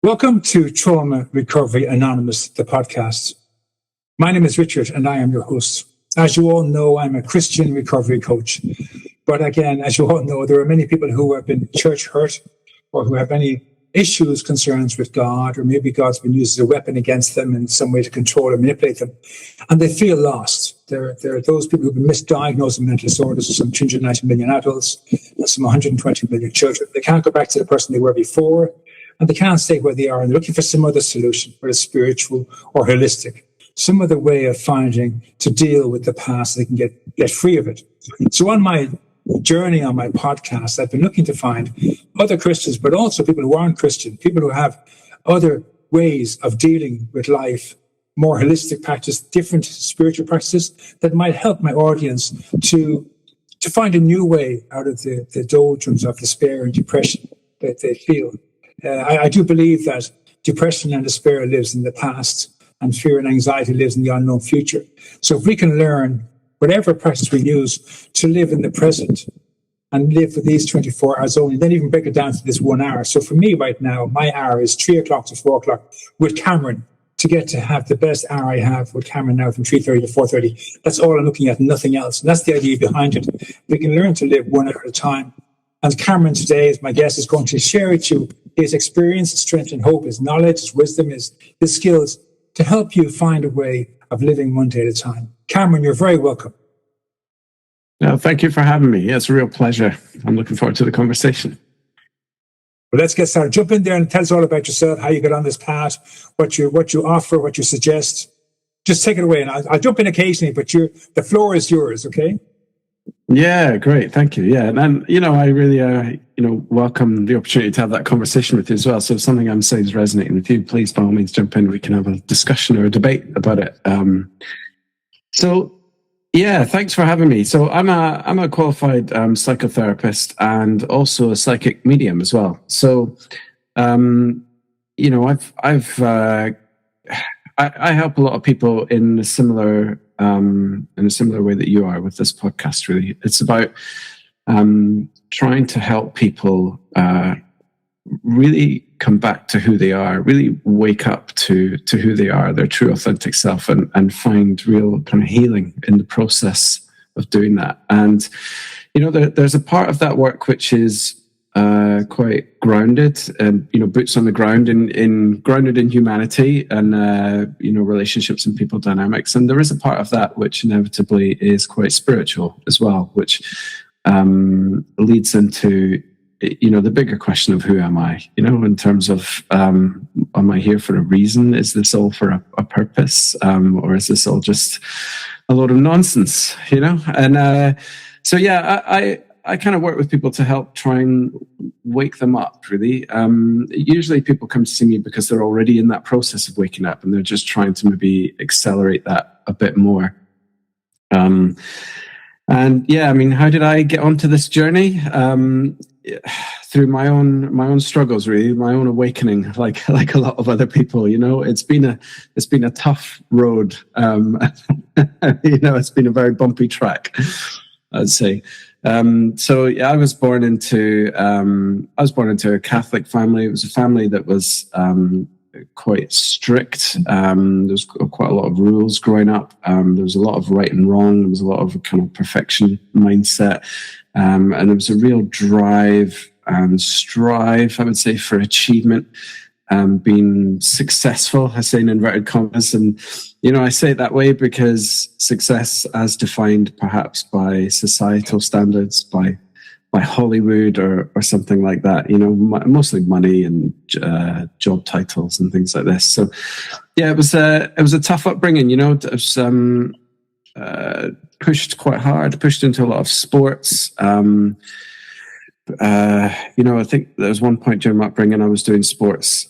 Welcome to Trauma Recovery Anonymous, the podcast. My name is Richard and I am your host. As you all know, I'm a Christian recovery coach. But again, as you all know, there are many people who have been church hurt or who have any issues, concerns with God, or maybe God's been used as a weapon against them in some way to control or manipulate them. And they feel lost. There are those people who've been misdiagnosed with mental disorders, some 290 million adults, and some 120 million children. They can't go back to the person they were before. And they can't stay where they are, and they're looking for some other solution, whether it's spiritual or holistic, some other way of finding to deal with the past so they can get free of it. So on my journey on my podcast, I've been looking to find other Christians, but also people who aren't Christian, people who have other ways of dealing with life, more holistic practice, different spiritual practices that might help my audience to find a new way out of the doldrums of despair and depression that they feel. I do believe that depression and despair lives in the past and fear and anxiety lives in the unknown future. So if we can learn, whatever practice we use, to live in the present and live for these 24 hours only, then even break it down to this 1 hour. So for me right now, my hour is 3 o'clock to 4 o'clock with Cameron to get to have the best hour I have with Cameron now from 3:30 to 4:30. That's all I'm looking at, nothing else. And that's the idea behind it. We can learn to live 1 hour at a time. And Cameron today, as my guest, is going to share with you his experience, his strength and hope, his knowledge, his wisdom, his skills to help you find a way of living one day at a time. Cameron, you're very welcome. No, thank you for having me. Yeah, it's a real pleasure. I'm looking forward to the conversation. Well, let's get started. Jump in there and tell us all about yourself, how you got on this path, what you offer, what you suggest. Just take it away. And I'll jump in occasionally, but the floor is yours, okay? Yeah, great. Thank you. Yeah. And, I really, welcome the opportunity to have that conversation with you as well. So if something I'm saying is resonating with you, please, by all means, jump in. We can have a discussion or a debate about it. Thanks for having me. So I'm a qualified psychotherapist and also a psychic medium as well. So, I help a lot of people in a similar way that you are with this podcast. Really, it's about trying to help people really come back to who they are, really wake up to who they are, their true authentic self, and find real kind of healing in the process of doing that. And there's a part of that work which is quite grounded and boots on the ground grounded in humanity and relationships and people dynamics, and there is a part of that which inevitably is quite spiritual as well, which leads into the bigger question of who am I, in terms of am I here for a reason? Is this all for a purpose, or is this all just a load of nonsense? And I kind of work with people to help try and wake them up, really. Usually people come to see me because they're already in that process of waking up and they're just trying to maybe accelerate that a bit more. How did I get onto this journey? Through my own struggles, really, my own awakening, like a lot of other people. It's been a tough road. It's been a very bumpy track, I'd say. I was born into a Catholic family. It was a family that was quite strict. There was quite a lot of rules growing up. There was a lot of right and wrong. There was a lot of kind of perfection mindset, and there was a real drive and strive, I would say, for achievement, being successful. I say in inverted commas, and I say it that way because success, as defined perhaps by societal standards, by Hollywood or something like that, mostly money and job titles and things like this. So, yeah, it was a tough upbringing. It was pushed quite hard, pushed into a lot of sports. I think there was one point during my upbringing I was doing sports,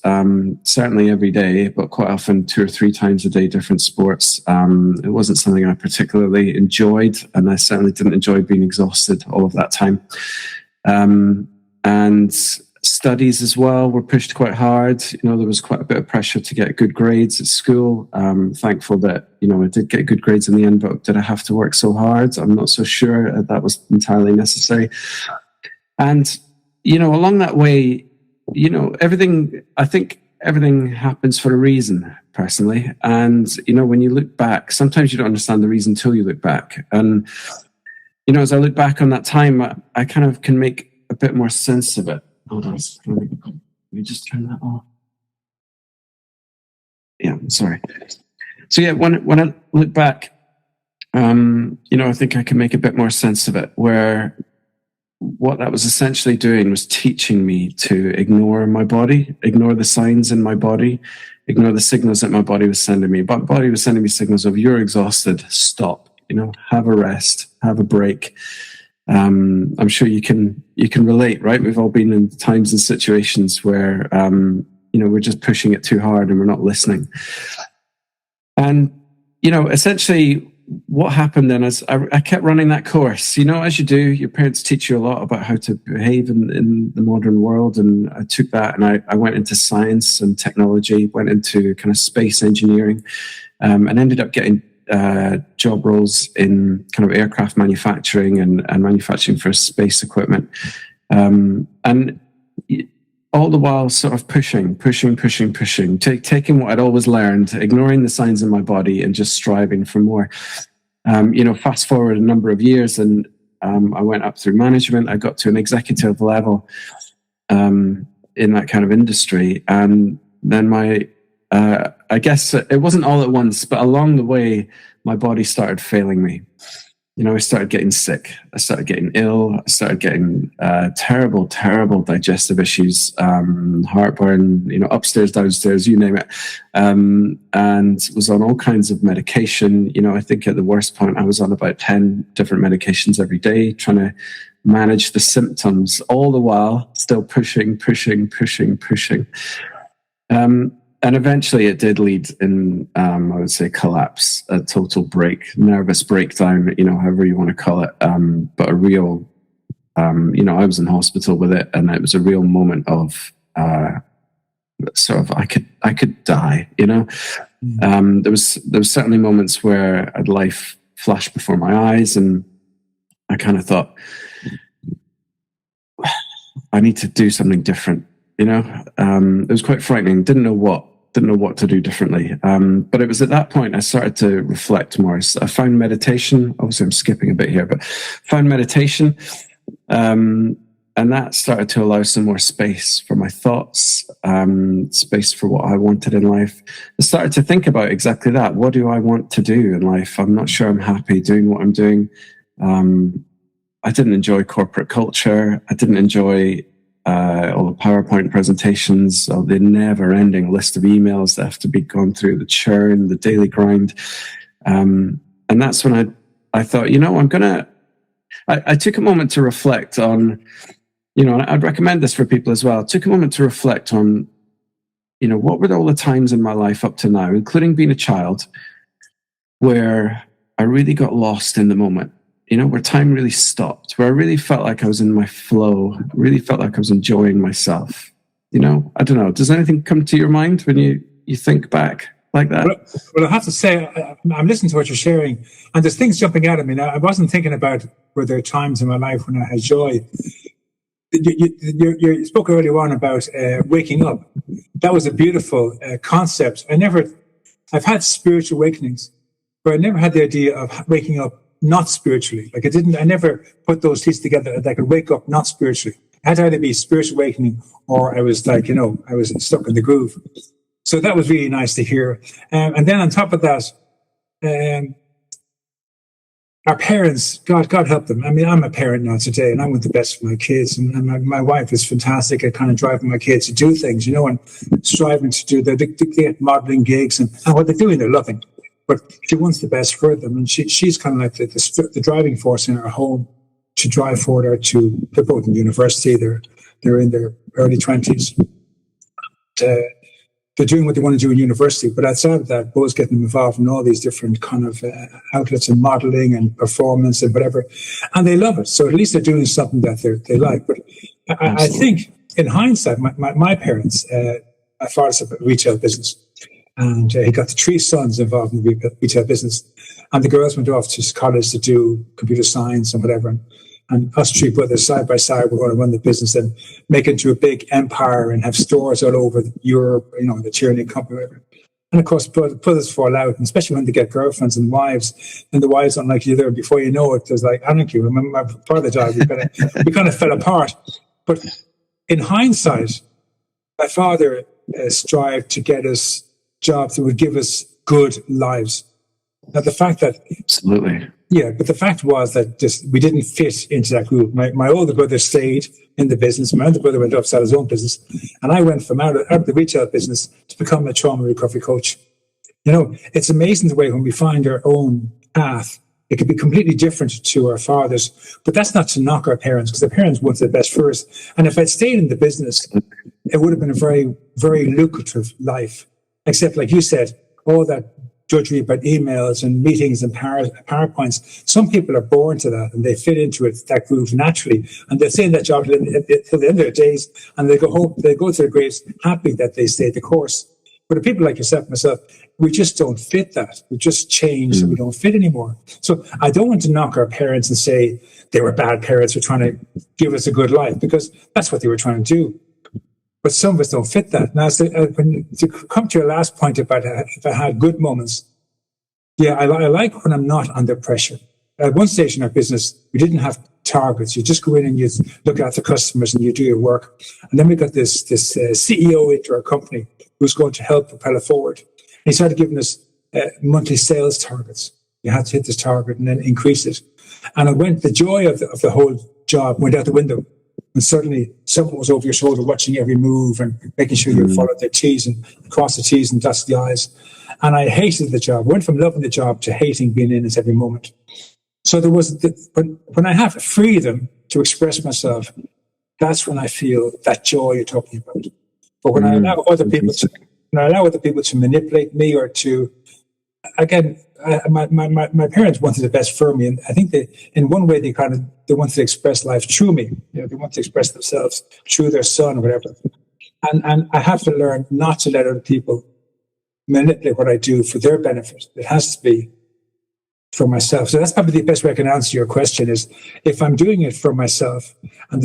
certainly every day, but quite often 2 or 3 times a day, different sports. It wasn't something I particularly enjoyed, and I certainly didn't enjoy being exhausted all of that time. And studies as well were pushed quite hard. There was quite a bit of pressure to get good grades at school. Thankful that, I did get good grades in the end, but did I have to work so hard? I'm not so sure that was entirely necessary. And, along that way, everything, I think everything happens for a reason, personally. And, when you look back, sometimes you don't understand the reason until you look back. And, as I look back on that time, I kind of can make a bit more sense of it. Hold on, let me just turn that off. Yeah, sorry. So yeah, when I look back, I think I can make a bit more sense of it, where what that was essentially doing was teaching me to ignore my body, ignore the signs in my body, ignore the signals that my body was sending me. My body was sending me signals of, you're exhausted, stop, have a rest, have a break. I'm sure you can relate, right? We've all been in times and situations where, we're just pushing it too hard and we're not listening. And, essentially what happened then is I kept running that course. As you do, your parents teach you a lot about how to behave in the modern world. And I took that and I went into science and technology, went into kind of space engineering, and ended up getting job roles in kind of aircraft manufacturing and manufacturing for space equipment. And all the while sort of pushing, taking what I'd always learned, ignoring the signs in my body and just striving for more. Fast forward a number of years and I went up through management. I got to an executive level in that kind of industry. And then I guess it wasn't all at once, but along the way, my body started failing me. I started getting sick. I started getting ill. I started getting terrible digestive issues, heartburn, upstairs, downstairs, you name it. And was on all kinds of medication. I think at the worst point, I was on about 10 different medications every day, trying to manage the symptoms, all the while still pushing. And eventually it did lead in, I would say, collapse, a total nervous breakdown, however you want to call it. But a real, I was in hospital with it, and it was a real moment of sort of, I could die, There was certainly moments where I'd life flash before my eyes, and I kind of thought, I need to do something different, It was quite frightening. Didn't know what to do differently. But it was at that point I started to reflect more. So I found meditation. Obviously, I'm skipping a bit here, but found meditation. And that started to allow some more space for my thoughts, space for what I wanted in life. I started to think about exactly that. What do I want to do in life? I'm not sure I'm happy doing what I'm doing. I didn't enjoy corporate culture. I didn't enjoy all the PowerPoint presentations, or the never-ending list of emails that have to be gone through, the churn, the daily grind. And that's when I thought, I took a moment to reflect on, I'd recommend this for people as well. I took a moment to reflect on, what were all the times in my life up to now, including being a child, where I really got lost in the moment. Where time really stopped, where I really felt like I was in my flow, really felt like I was enjoying myself. I don't know. Does anything come to your mind when you think back like that? Well, I have to say, I'm listening to what you're sharing, and there's things jumping out at me. Now, I wasn't thinking about were there times in my life when I had joy. You spoke earlier on about waking up. That was a beautiful concept. I've had spiritual awakenings, but I never had the idea of waking up not spiritually. Like I never put those pieces together that I could wake up not spiritually. It had to either be spiritual awakening or I was like, I was stuck in the groove. So that was really nice to hear. And then on top of that, our parents, God help them. I mean, I'm a parent now today, and I want the best for my kids. And my wife is fantastic at kind of driving my kids to do things, and striving to do. They get modeling gigs, and what they're doing, they're loving. But she wants the best for them, and she's kind of like the driving force in our home to drive forward. They're both in university. They're in their early 20s. They're doing what they want to do in university, but outside of that, both getting involved in all these different kind of outlets and modeling and performance and whatever, and they love it. So at least they're doing something that they like. But I think, in hindsight, my parents, my father's a retail business. And he got the 3 sons involved in the retail business. And the girls went off to college to do computer science and whatever. And us three brothers side by side, we're going to run the business and make it into a big empire and have stores all over Europe, the tyranny company, whatever. And of course, brothers fall out, and especially when they get girlfriends and wives, and the wives don't like you there. Before you know it, there's like anarchy. When my father died, we kind of fell apart. But in hindsight, my father strived to get us jobs that would give us good lives. Now, the fact that... Absolutely. Yeah, but the fact was that just we didn't fit into that group. My older brother stayed in the business. My older brother went off to start his own business. And I went from out of the retail business to become a trauma recovery coach. It's amazing the way when we find our own path, it could be completely different to our fathers. But that's not to knock our parents, because their parents wanted the best for us. And if I'd stayed in the business, it would have been a very, very lucrative life. Except, like you said, all that drudgery about emails and meetings and PowerPoints. Some people are born to that and they fit into it, that groove naturally. And they'll stay in that job till the end of their days, and they go home, they go to their graves happy that they stayed the course. But the people like yourself and myself, we just don't fit that. We just changed and we don't fit anymore. So I don't want to knock our parents and say they were bad parents who were trying to give us a good life, because that's what they were trying to do. But some of us don't fit that. Now, to come to your last point about if I had good moments, yeah, I like when I'm not under pressure. At one stage in our business, we didn't have targets. You just go in and you look at the customers and you do your work. And then we got this CEO into our company who's going to help propel it forward. And he started giving us monthly sales targets. You had to hit this target and then increase it. And the joy of the whole job went out the window. And suddenly someone was over your shoulder watching every move and making sure you followed their T's and crossed the T's and dotted the I's. And I hated the job. I went from loving the job to hating being in it every moment. So there was, when I have freedom to express myself, that's when I feel that joy you're talking about. But when I allow other people to manipulate me or to, again, my parents wanted the best for me, and I think in one way they wanted to express life through me. They want to express themselves through their son or whatever. And I have to learn not to let other people manipulate what I do for their benefit. It has to be for myself. So that's probably the best way I can answer your question is if I'm doing it for myself and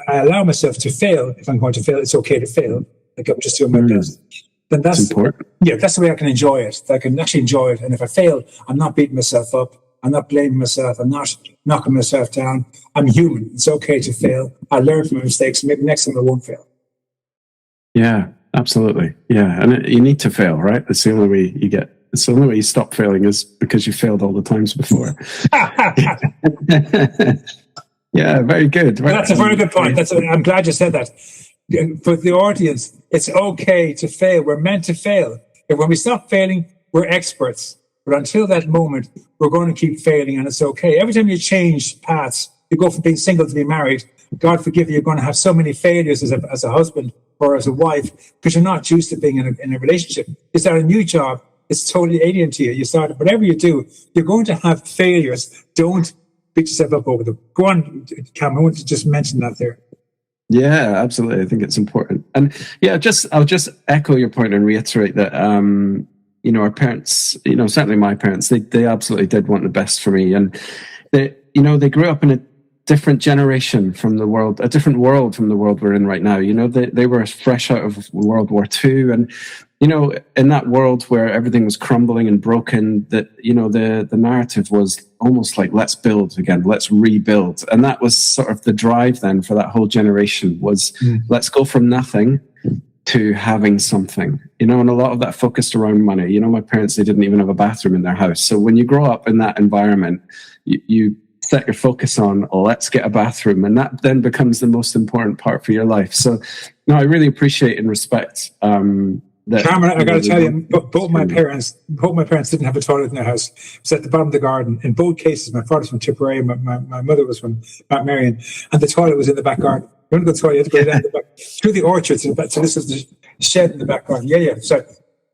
I allow myself to fail. If I'm going to fail, it's okay to fail. Like I'm just doing my best. Then that's important. Yeah, that's the way I can enjoy it. I can actually enjoy it. And if I fail, I'm not beating myself up. I'm not blaming myself. I'm not knocking myself down. I'm human. It's okay to fail. I learn from my mistakes. Maybe next time I won't fail. Yeah, absolutely. Yeah. And you need to fail, right? It's the only way you get. It's the only way you stop failing is because you failed all the times before. Yeah, very good. Well, that's a very good point. I'm glad you said that. For the audience, it's okay to fail. We're meant to fail. And when we stop failing, we're experts. But until that moment, we're going to keep failing, and it's okay. Every time you change paths, you go from being single to being married, God forgive you, you're going to have so many failures as a husband or as a wife because you're not used to being in a relationship. You start a new job, it's totally alien to you. You start, whatever you do, you're going to have failures. Don't beat yourself up over them. Go on, Cam, I want to just mention that there. Yeah, absolutely. I think it's important. And yeah, I'll just echo your point and reiterate that, our parents, certainly my parents, they absolutely did want the best for me. And they grew up in a different generation from the world, a different world from the world we're in right now. They were fresh out of World War II. And, in that world where everything was crumbling and broken, that, the narrative was almost like, let's build again, let's rebuild. And that was sort of the drive then for that whole generation was let's go from nothing to having something, and a lot of that focused around money. My parents, they didn't even have a bathroom in their house. So when you grow up in that environment, you set your focus on, let's get a bathroom. And that then becomes the most important part for your life. So no, I really appreciate and respect, Cameron, I got to tell you, both my parents didn't have a toilet in their house. It was at the bottom of the garden. In both cases, my father's from Tipperary, my mother was from Mount Marion, and the toilet was in the back garden. You want to go to the toilet, you had to go down the back, through the orchard to the back. So this is the shed in the back garden. Yeah. So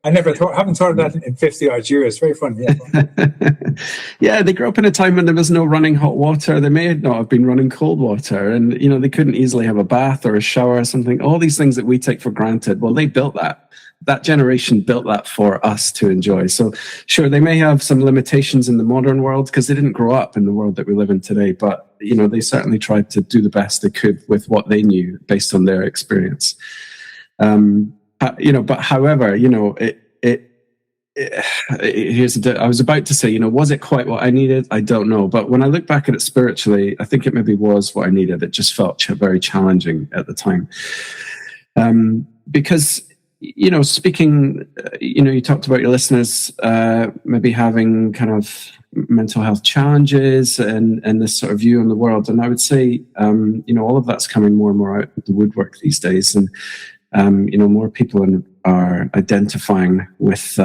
I haven't thought of that in 50 odd years. Very fun. Yeah. Yeah, they grew up in a time when there was no running hot water. They may not have been running cold water, and they couldn't easily have a bath or a shower or something. All these things that we take for granted. Well, they built that. That generation built that for us to enjoy. So sure, they may have some limitations in the modern world because they didn't grow up in the world that we live in today, but they certainly tried to do the best they could with what they knew based on their experience. But however, I was about to say, was it quite what I needed? I don't know. But when I look back at it spiritually, I think it maybe was what I needed. It just felt very challenging at the time. Because, speaking, you talked about your listeners maybe having kind of mental health challenges and this sort of view on the world. And I would say, all of that's coming more and more out of the woodwork these days. And, more people are identifying with,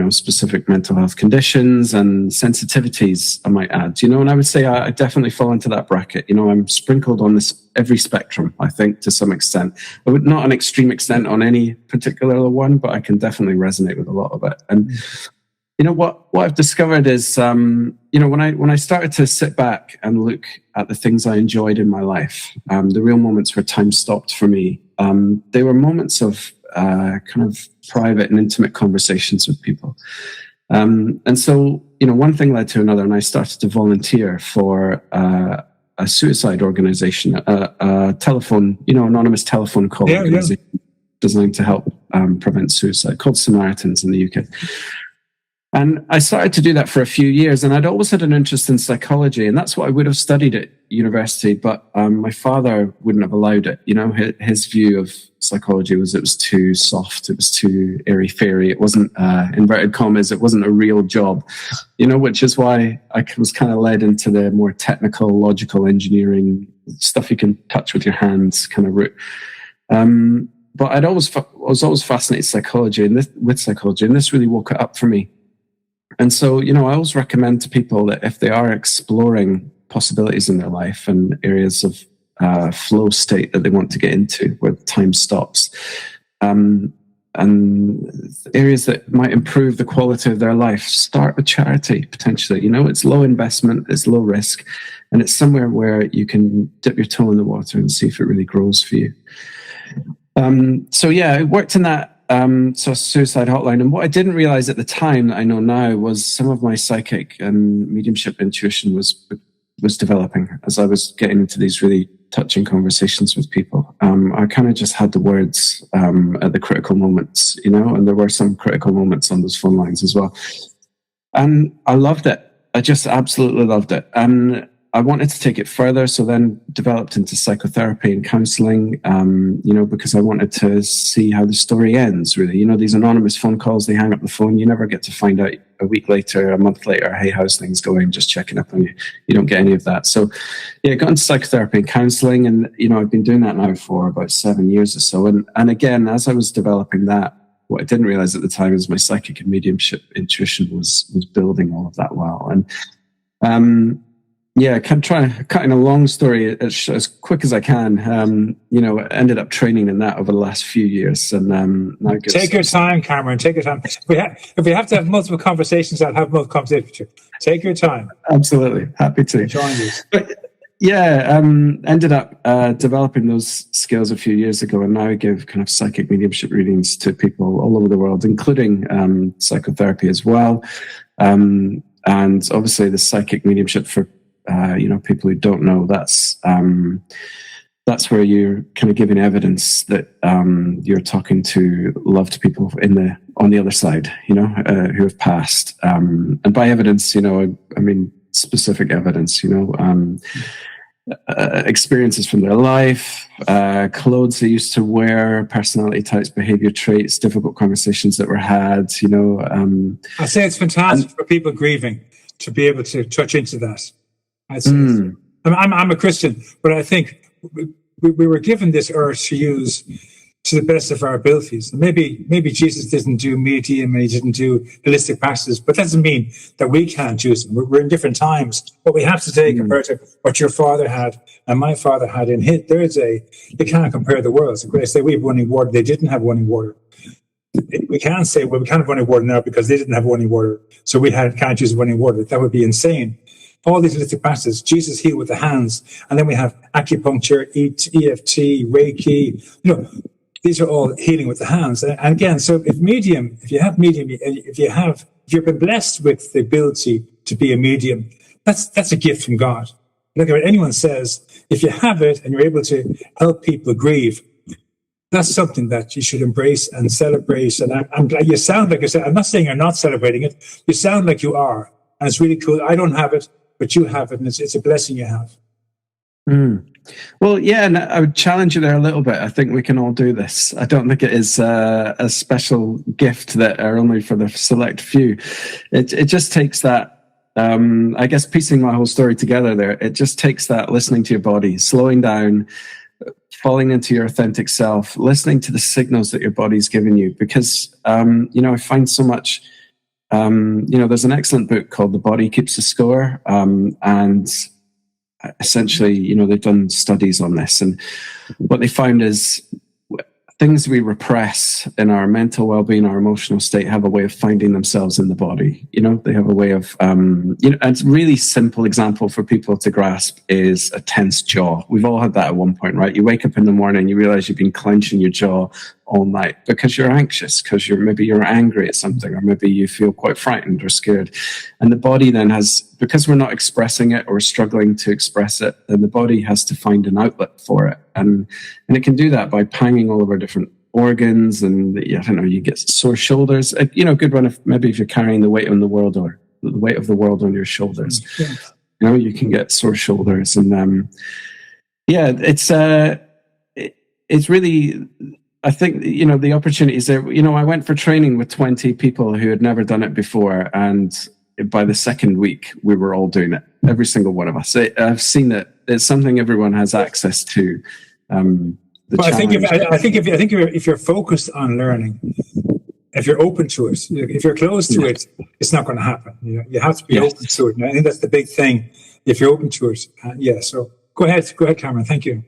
specific mental health conditions and sensitivities, I might add, and I would say I definitely fall into that bracket. I'm sprinkled on every spectrum, I think, to some extent. I would not an extreme extent on any particular one, but I can definitely resonate with a lot of it. And, what I've discovered is, when I started to sit back and look at the things I enjoyed in my life, the real moments where time stopped for me, they were moments of kind of private and intimate conversations with people. And so, one thing led to another, and I started to volunteer for a suicide organization, a telephone, anonymous telephone call organization designed to help prevent suicide, called Samaritans in the UK. And I started to do that for a few years, and I'd always had an interest in psychology, and that's what I would have studied at university, but my father wouldn't have allowed it. His view of psychology was it was too soft, it was too airy-fairy, it wasn't, inverted commas, it wasn't a real job, which is why I was kind of led into the more technical, logical engineering, stuff you can touch with your hands kind of route. But I was always fascinated with psychology, and this really woke it up for me. And so, I always recommend to people that if they are exploring possibilities in their life and areas of flow state that they want to get into where time stops, and areas that might improve the quality of their life, start with charity, potentially. It's low investment, it's low risk, and it's somewhere where you can dip your toe in the water and see if it really grows for you. I worked in that suicide hotline, and what I didn't realize at the time that I know now was some of my psychic and mediumship intuition was developing as I was getting into these really touching conversations with people. I kind of just had the words at the critical moments, and there were some critical moments on those phone lines as well. And I loved it. I just absolutely loved it. And I wanted to take it further, so then developed into psychotherapy and counselling, because I wanted to see how the story ends, really. These anonymous phone calls, they hang up the phone, you never get to find out a week later, a month later, hey, how's things going, just checking up on you. You don't get any of that. So, I got into psychotherapy and counselling, and, I've been doing that now for about 7 years or so. And again, as I was developing that, what I didn't realise at the time is my psychic and mediumship intuition was building all of that well. And, cutting a long story as quick as I can. Ended up training in that over the last few years, and now take your time, Cameron. Take your time. If we have to have multiple conversations, I'll have multiple conversations with you. Take your time. Absolutely, happy to join you. But ended up developing those skills a few years ago, and now I give kind of psychic mediumship readings to people all over the world, including psychotherapy as well, and obviously the psychic mediumship for people who don't know, that's where you're kind of giving evidence that you're talking to loved people on the other side, who have passed. And by evidence, I mean specific evidence, experiences from their life, clothes they used to wear, personality types, behavior traits, difficult conversations that were had. I say it's fantastic for people grieving to be able to touch into that. I'm a Christian, but I think we were given this earth to use to the best of our abilities. Maybe Jesus didn't do medium and he didn't do holistic practices, but that doesn't mean that we can't use them. We're in different times. What we have to take compared to what your father had and my father had in his, you can't compare the worlds. They say we have running water, they didn't have running water. We can't say, well, we can't have running water now because they didn't have running water, so we can't use running water. That would be insane. All these holistic practices, Jesus healed with the hands, and then we have acupuncture, EFT, Reiki. These are all healing with the hands. And again, so if you've been blessed with the ability to be a medium, that's a gift from God. Look at what anyone says. If you have it and you're able to help people grieve, that's something that you should embrace and celebrate. And I'm glad you sound like I'm not saying you're not celebrating it. You sound like you are. And it's really cool. I don't have it, but you have it. And it's a blessing you have. Mm. Well, yeah, and I would challenge you there a little bit. I think we can all do this. I don't think it is a special gift that are only for the select few. It just takes that, I guess, piecing my whole story together there, it just takes that listening to your body, slowing down, falling into your authentic self, listening to the signals that your body's giving you. Because, I find so much, there's an excellent book called The Body Keeps a Score. And essentially, they've done studies on this. And what they found is things we repress in our mental well-being, our emotional state, have a way of finding themselves in the body. They have a way of, and a really simple example for people to grasp is a tense jaw. We've all had that at one point, right? You wake up in the morning, you realize you've been clenching your jaw all night because you're anxious, because you're angry at something, or maybe you feel quite frightened or scared. And the body then because we're not expressing it or struggling to express it, then the body has to find an outlet for it. And it can do that by panging all of our different organs. And you get sore shoulders. A good one if you're carrying the weight of the world on your shoulders. Yeah. You can get sore shoulders. And it's really, I think, the opportunities there. I went for training with 20 people who had never done it before. And by the second week, we were all doing it. Every single one of us. I've seen that it's something everyone has access to. I think if you're focused on learning, if you're open to it, if you're closed to it, it's not going to happen. You have to be open to it. And I think that's the big thing. If you're open to it, So go ahead, Cameron. Thank you.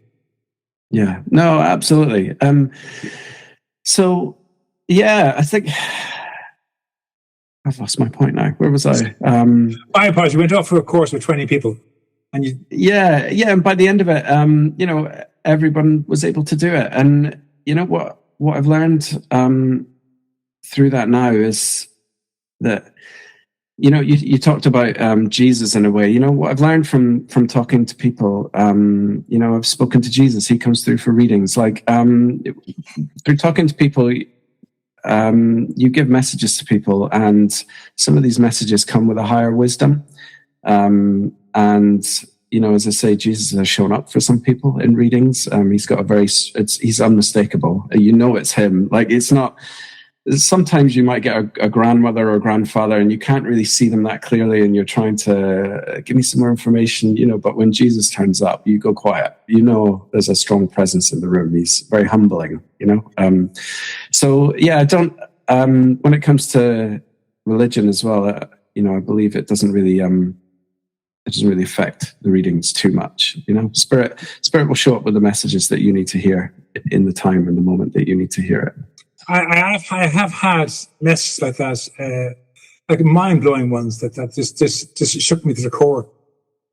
Yeah. No, absolutely. I think I've lost my point now. Where was I? I apologize. You went off for a course with 20 people. And and by the end of it, everyone was able to do it. And what I've learned through that now is that you talked about Jesus in a way. What I've learned from talking to people. I've spoken to Jesus. He comes through for readings. Like through talking to people, you give messages to people, and some of these messages come with a higher wisdom. As I say, Jesus has shown up for some people in readings. He's got he's unmistakable. It's him. Like, it's not, sometimes you might get a grandmother or a grandfather and you can't really see them that clearly, and you're trying to give me some more information, but when Jesus turns up, you go quiet. There's a strong presence in the room. He's very humbling, I don't, when it comes to religion as well, I believe it doesn't really affect the readings too much. Spirit will show up with the messages that you need to hear in the time and the moment that you need to hear it. I have had messages like that, like mind-blowing ones that just shook me to the core.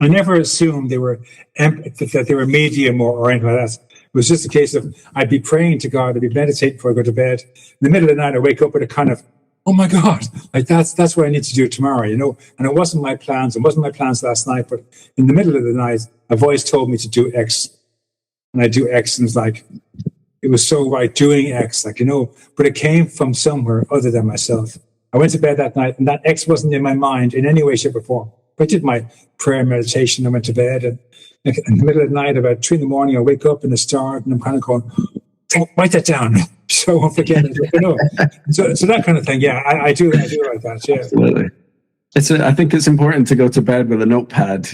I never assumed that they were medium or anything like that. It was just a case of I'd be praying to God, I'd be meditating before I go to bed. In the middle of the night, I wake up with a kind of, oh my God, like that's what I need to do tomorrow, And it wasn't my plans. It wasn't my plans last night, but in the middle of the night, a voice told me to do X. And I do X, and it's like, it was so right doing X, but it came from somewhere other than myself. I went to bed that night, and that X wasn't in my mind in any way, shape, or form. But I did my prayer meditation. I went to bed, and in the middle of the night, about 3 a.m, I wake up in the start, and I'm kind of going, write that down so I won't forget it. So that kind of thing. Yeah, I do like that. Yeah, absolutely. I think it's important to go to bed with a notepad.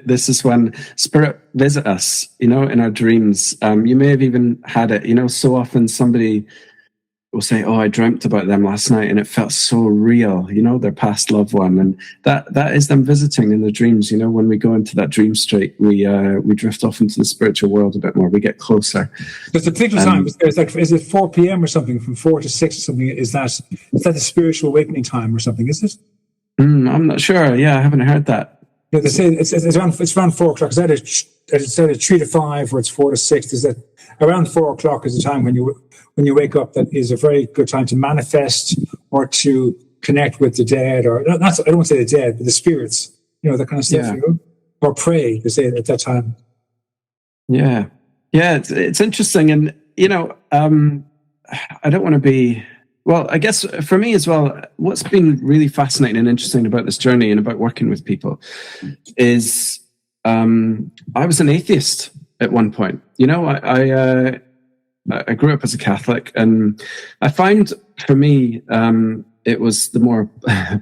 This is when Spirit visit us. In our dreams. You may have even had it. So often somebody will say, "Oh, I dreamt about them last night, and it felt so real." Their past loved one, and that is them visiting in the dreams. When we go into that dream state, we drift off into the spiritual world a bit more. We get closer. There's a particular time. Is it 4 p.m. or something? From 4 to 6 or something? Is that the spiritual awakening time or something? Is it? I'm not sure. Yeah, I haven't heard that. Yeah, they say it's around 4 o'clock. Is that a 3 to 5, or it's 4 to 6? Is that around 4 o'clock is the time when you wake up? That is a very good time to manifest or to connect with the dead, or not. I don't want to say the dead, but the spirits. That kind of stuff. Yeah. or pray, they say at that time. Yeah. Yeah, it's interesting. And, I don't want to be, well, I guess for me as well, what's been really fascinating and interesting about this journey and about working with people is I was an atheist at one point. I grew up as a Catholic, and I find for me, it was the more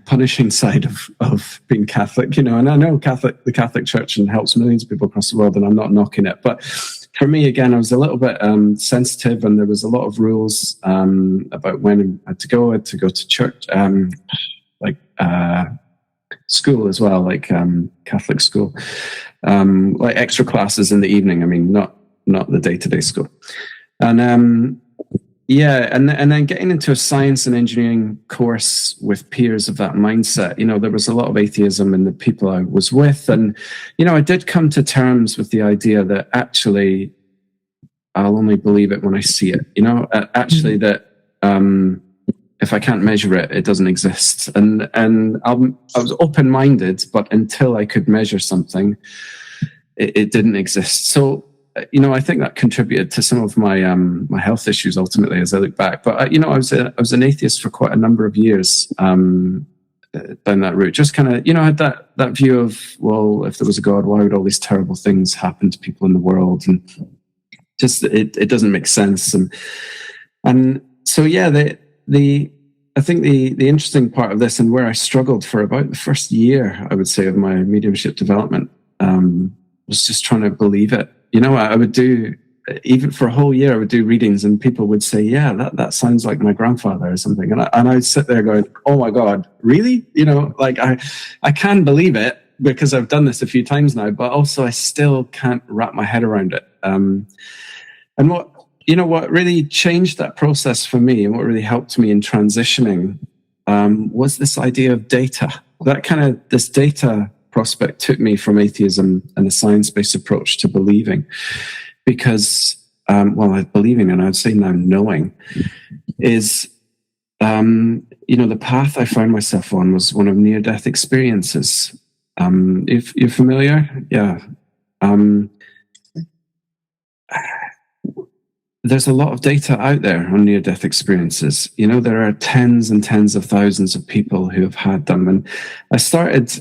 punishing side of being Catholic, and I know the Catholic Church and helps millions of people across the world, and I'm not knocking it. But for me, again, I was a little bit sensitive, and there was a lot of rules about when I had to go. I had to go to church, school as well, like Catholic school, like extra classes in the evening. I mean, not the day-to-day school. And and then getting into a science and engineering course with peers of that mindset, there was a lot of atheism in the people I was with. And, I did come to terms with the idea that actually I'll only believe it when I see it, actually that if I can't measure it, it doesn't exist. And I was open-minded, but until I could measure something, it didn't exist. So, I think that contributed to some of my my health issues ultimately as I look back. But I was an atheist for quite a number of years down that route. Just kind of I had that view of, well, if there was a God, why would all these terrible things happen to people in the world? And just it doesn't make sense. And so I think the interesting part of this, and where I struggled for about the first year, I would say, of my mediumship development, was just trying to believe it. I would do, even for a whole year, I would do readings and people would say, yeah, that sounds like my grandfather or something. And I'd sit there going, oh my God, really? I can believe it because I've done this a few times now, but also I still can't wrap my head around it. And what really changed that process for me and what really helped me in transitioning was this idea of data. This data prospect took me from atheism and a science-based approach to believing, because believing, and I'd say now knowing, is the path I found myself on was one of near-death experiences. If you're familiar, yeah. There's a lot of data out there on near-death experiences. There are tens and tens of thousands of people who have had them. And I started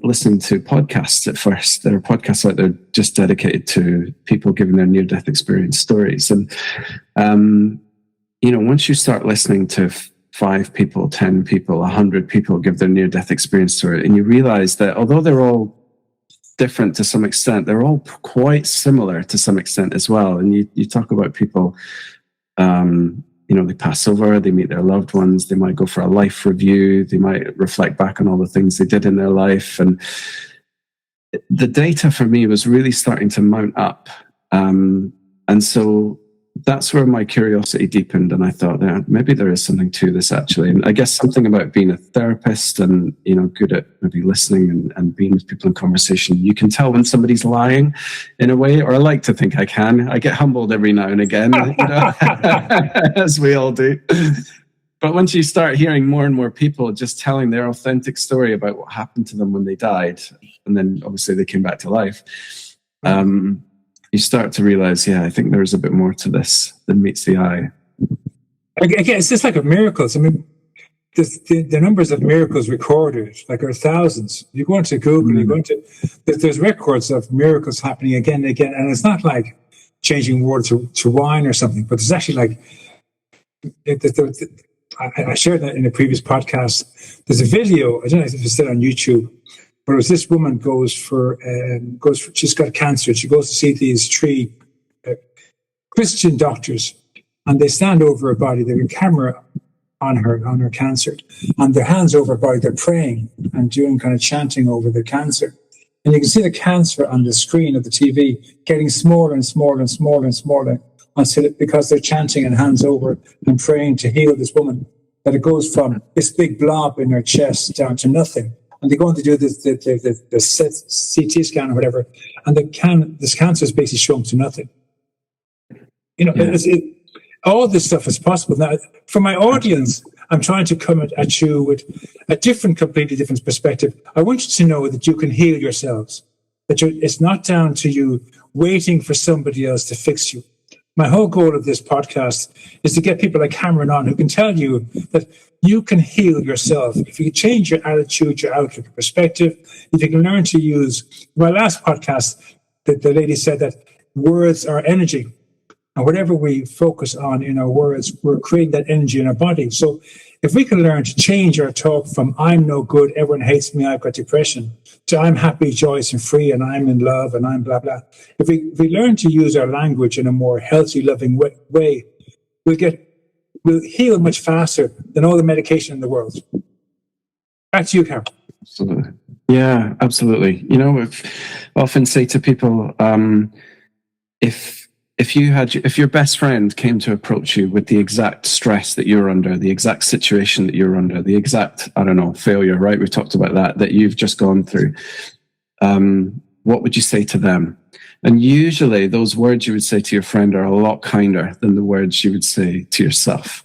listening to podcasts at first. There are podcasts out there just dedicated to people giving their near-death experience stories. And, once you start listening to 5 people, 10 people, 100 people give their near-death experience story, and you realize that although they're all different to some extent, they're all quite similar to some extent as well. And you talk about people, they pass over, they meet their loved ones, they might go for a life review, they might reflect back on all the things they did in their life. And the data for me was really starting to mount up. And so that's where my curiosity deepened, and I thought, yeah, maybe there is something to this actually. And I guess something about being a therapist and good at maybe listening and being with people in conversation. You can tell when somebody's lying in a way, or I like to think I can. I get humbled every now and again, as we all do. But once you start hearing more and more people just telling their authentic story about what happened to them when they died, and then obviously they came back to life, you start to realize, I think there's a bit more to this than meets the eye. Again, it's just like a miracles. I mean, the numbers of miracles recorded, are thousands. You go into Google, there's records of miracles happening again and again. And it's not like changing water to wine or something, but there's actually I shared that in a previous podcast. There's a video, I don't know if it's still on YouTube, but it was this woman she's got cancer. She goes to see these 3 Christian doctors, and they stand over her body. They have a camera on her cancer, and their hands over her body. They're praying and doing kind of chanting over the cancer. And you can see the cancer on the screen of the TV getting smaller and smaller and smaller and smaller, because they're chanting and hands over and praying to heal this woman, that it goes from this big blob in her chest down to nothing. And they go on to do the CT scan or whatever, and this cancer is basically shrunk to nothing. All this stuff is possible. Now, for my audience, I'm trying to come at you with a completely different perspective. I want you to know that you can heal yourselves. It's not down to you waiting for somebody else to fix you. My whole goal of this podcast is to get people like Cameron on who can tell you that you can heal yourself if you change your attitude, your outlook, your perspective. If you can learn to use my last podcast, the lady said that words are energy. And whatever we focus on in our words, we're creating that energy in our body. So if we can learn to change our talk from I'm no good, everyone hates me, I've got depression, to I'm happy, joyous and free, and I'm in love, and I'm blah, blah. If we learn to use our language in a more healthy, loving way, we'll heal much faster than all the medication in the world. Back to you, Karen. Absolutely. Yeah, absolutely. I often say to people, if your best friend came to approach you with the exact stress that you're under, the exact situation that you're under, the exact, failure, right? We've talked about that you've just gone through. What would you say to them? And usually those words you would say to your friend are a lot kinder than the words you would say to yourself.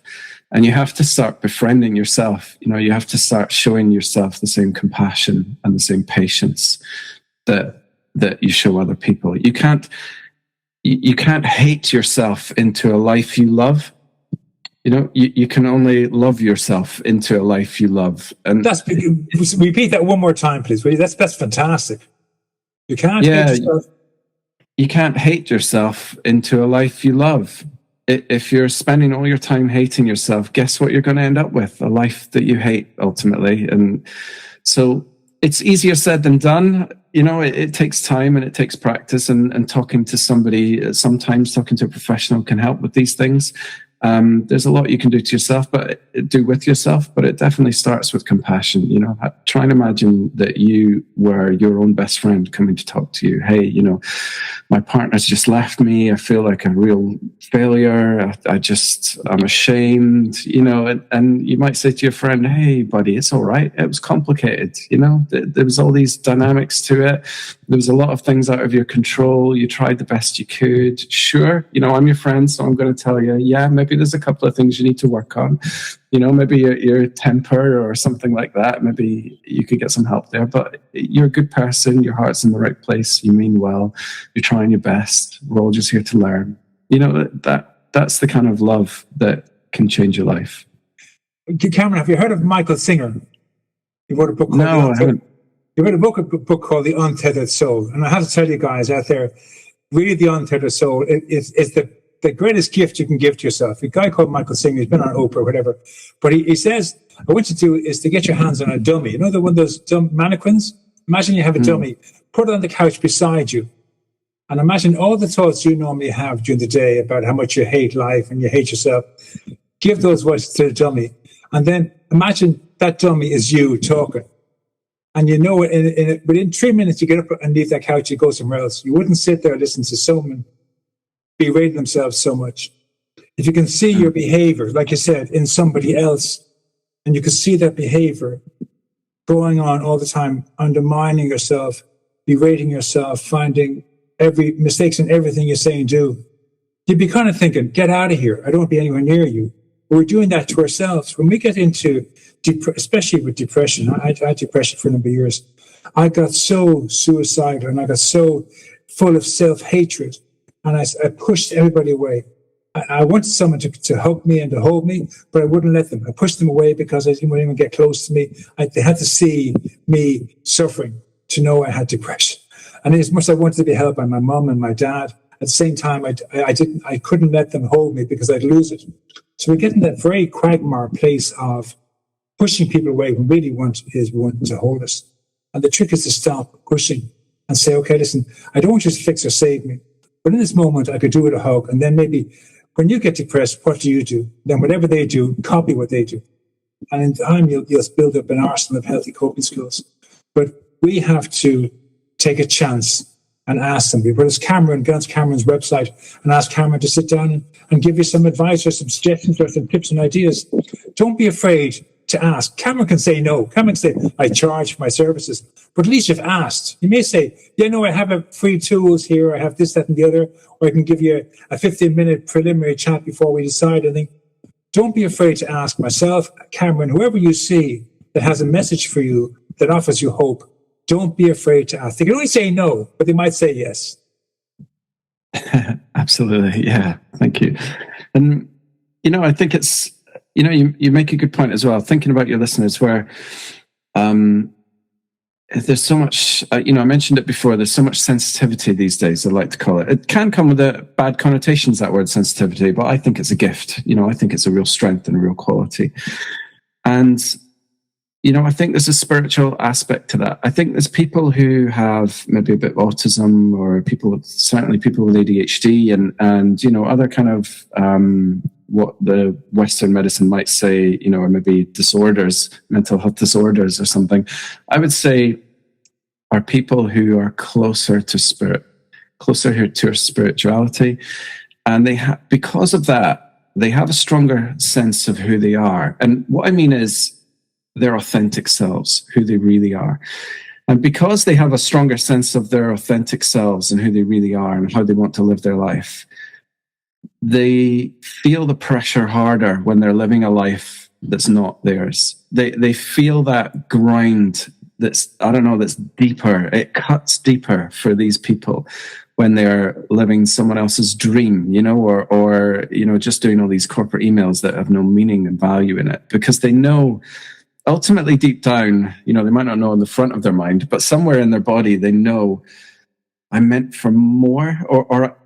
And you have to start befriending yourself. You have to start showing yourself the same compassion and the same patience that you show other people. You can't hate yourself into a life you love. You can only love yourself into a life you love. And repeat that one more time, please. That's fantastic. You can't hate yourself. You can't hate yourself into a life you love. If you're spending all your time hating yourself, guess what you're going to end up with? A life that you hate, ultimately. And so it's easier said than done. It takes time and it takes practice, and talking to somebody, sometimes talking to a professional, can help with these things. There's a lot you can do with yourself, but it definitely starts with compassion. Try and imagine that you were your own best friend coming to talk to you. Hey, my partner's just left me. I feel like a real failure. I'm ashamed, and you might say to your friend, hey, buddy, it's all right. It was complicated. There was all these dynamics to it. There was a lot of things out of your control. You tried the best you could. Sure, I'm your friend, so I'm going to tell you, yeah, maybe there's a couple of things you need to work on. Maybe your temper or something like that. Maybe you could get some help there. But you're a good person. Your heart's in the right place. You mean well. You're trying your best. We're all just here to learn. That's the kind of love that can change your life. Cameron, have you heard of Michael Singer? He wrote a book called No, I haven't. He wrote a book called The Untethered Soul. And I have to tell you guys out there, read The Untethered Soul. It's the greatest gift you can give to yourself. A guy called Michael Singer, he's been on Oprah or whatever, but he says, what I want you to do is to get your hands on a dummy. The one of those dumb mannequins? Imagine you have a dummy, put it on the couch beside you, and imagine all the thoughts you normally have during the day about how much you hate life and you hate yourself. Give those voices to the dummy, and then imagine that dummy is you talking. And within 3 minutes, you get up and leave that couch, you go somewhere else. You wouldn't sit there and listen to someone berate themselves so much. If you can see your behavior, like you said, in somebody else, and you can see that behavior going on all the time, undermining yourself, berating yourself, finding every mistakes in everything you say and do, you'd be kind of thinking, get out of here. I don't want to be anywhere near you. But we're doing that to ourselves. When we get into, especially with depression, I had depression for a number of years. I got so suicidal and I got so full of self-hatred. And I pushed everybody away. I wanted someone to hug me and to hold me, but I wouldn't let them. I pushed them away because I didn't want anyone to get close to me. They had to see me suffering to know I had depression. And as much as I wanted to be held by my mom and my dad, at the same time, I couldn't let them hold me because I'd lose it. So we get in that very quagmire place of pushing people away when really we want to hold us. And the trick is to stop pushing and say, okay, listen, I don't want you to fix or save me. But in this moment, I could do with a hug. And then maybe when you get depressed, what do you do? Then whatever they do, copy what they do. And in time, you'll build up an arsenal of healthy coping skills. But we have to take a chance and ask somebody. Whether it's Cameron, go to Cameron's website and ask Cameron to sit down and give you some advice or some suggestions or some tips and ideas. Don't be afraid to ask. Cameron can say no. Cameron can say, I charge for my services. But at least you've asked. You may say, I have a free tools here. I have this, that, and the other. Or I can give you a 15-minute preliminary chat before we decide anything. Don't be afraid to ask myself, Cameron, whoever you see that has a message for you, that offers you hope. don't be afraid to ask. They can only say no, but they might say yes. Absolutely. Yeah. Thank you. And, I think it's, you make a good point as well, thinking about your listeners where there's so much, I mentioned it before, there's so much sensitivity these days, I like to call it. It can come with bad connotations, that word sensitivity, but I think it's a gift. I think it's a real strength and a real quality. And, I think there's a spiritual aspect to that. I think there's people who have maybe a bit of autism, or certainly people with ADHD and other kind of what the Western medicine might say, or maybe disorders, mental health disorders or something. I would say are people who are closer to spirit, closer to spirituality. And because of that, they have a stronger sense of who they are. And what I mean is their authentic selves, who they really are. And because they have a stronger sense of their authentic selves and who they really are and how they want to live their life, they feel the pressure harder when they're living a life that's not theirs. They feel that grind that's deeper. It cuts deeper for these people when they're living someone else's dream, or just doing all these corporate emails that have no meaning and value in it, because they know ultimately deep down, they might not know in the front of their mind, but somewhere in their body, they know I'm meant for more, or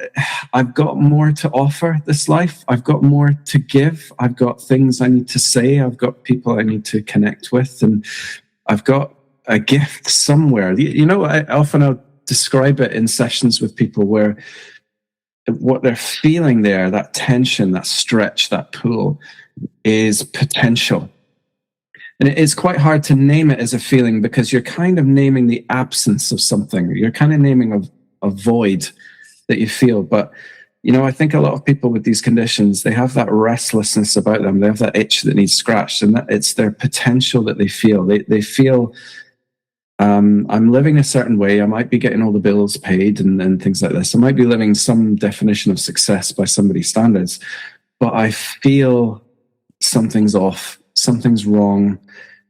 I've got more to offer this life. I've got more to give. I've got things I need to say. I've got people I need to connect with, and I've got a gift somewhere. I'll describe it in sessions with people where what they're feeling there, that tension, that stretch, that pull, is potential. And it is quite hard to name it as a feeling, because you're kind of naming the absence of something. You're kind of naming a void that you feel. But, I think a lot of people with these conditions, they have that restlessness about them. They have that itch that needs scratched, and that it's their potential that they feel. They feel, I'm living a certain way. I might be getting all the bills paid and things like this. I might be living some definition of success by somebody's standards, but I feel something's off. Something's wrong.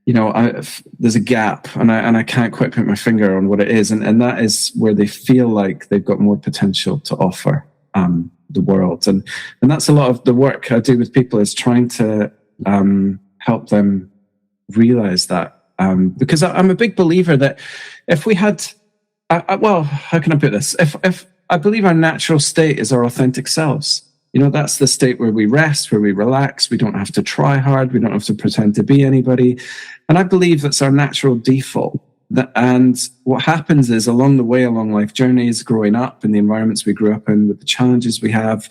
There's a gap, and I can't quite put my finger on what it is. And that is where they feel like they've got more potential to offer the world. And that's a lot of the work I do with people, is trying to help them realize that. Because I'm a big believer that if we had, how can I put this? If I believe our natural state is our authentic selves. That's the state where we rest, where we relax. We don't have to try hard. We don't have to pretend to be anybody. And I believe that's our natural default. And what happens is, along the way, along life journeys, growing up in the environments we grew up in, with the challenges we have,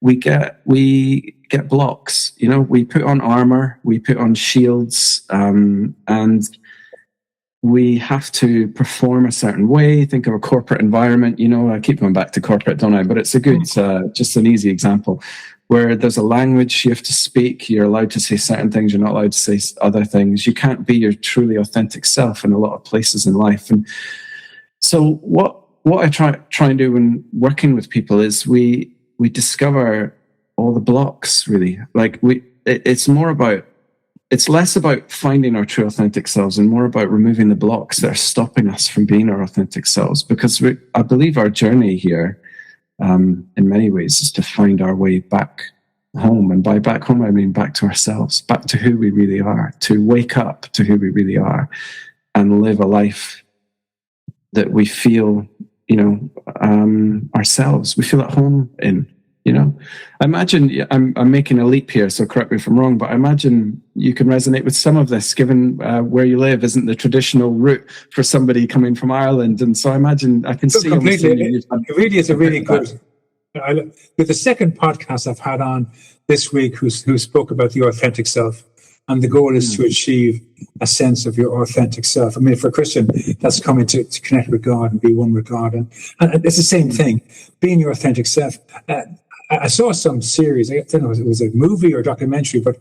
we get blocks. We put on armor, we put on shields, and we have to perform a certain way. Think of a corporate environment. I keep going back to corporate, don't I? But it's a good, just an easy example, where there's a language you have to speak. You're allowed to say certain things. You're not allowed to say other things. You can't be your truly authentic self in a lot of places in life. And so what I try and do when working with people is we discover all the blocks, really. It's less about finding our true authentic selves and more about removing the blocks that are stopping us from being our authentic selves. Because I believe our journey here, in many ways, is to find our way back home. And by back home, I mean back to ourselves, back to who we really are, to wake up to who we really are and live a life that we feel, ourselves, we feel at home in. I imagine I'm making a leap here, so correct me if I'm wrong, but I imagine you can resonate with some of this, given where you live isn't the traditional route for somebody coming from Ireland. And so I imagine I can see completely. It really is a really good. With the second podcast I've had on this week, who spoke about the authentic self, and the goal is to achieve a sense of your authentic self. I mean, for a Christian, that's coming to connect with God and be one with God, and it's the same thing, being your authentic self. I saw some series, I don't know if it was a movie or a documentary, but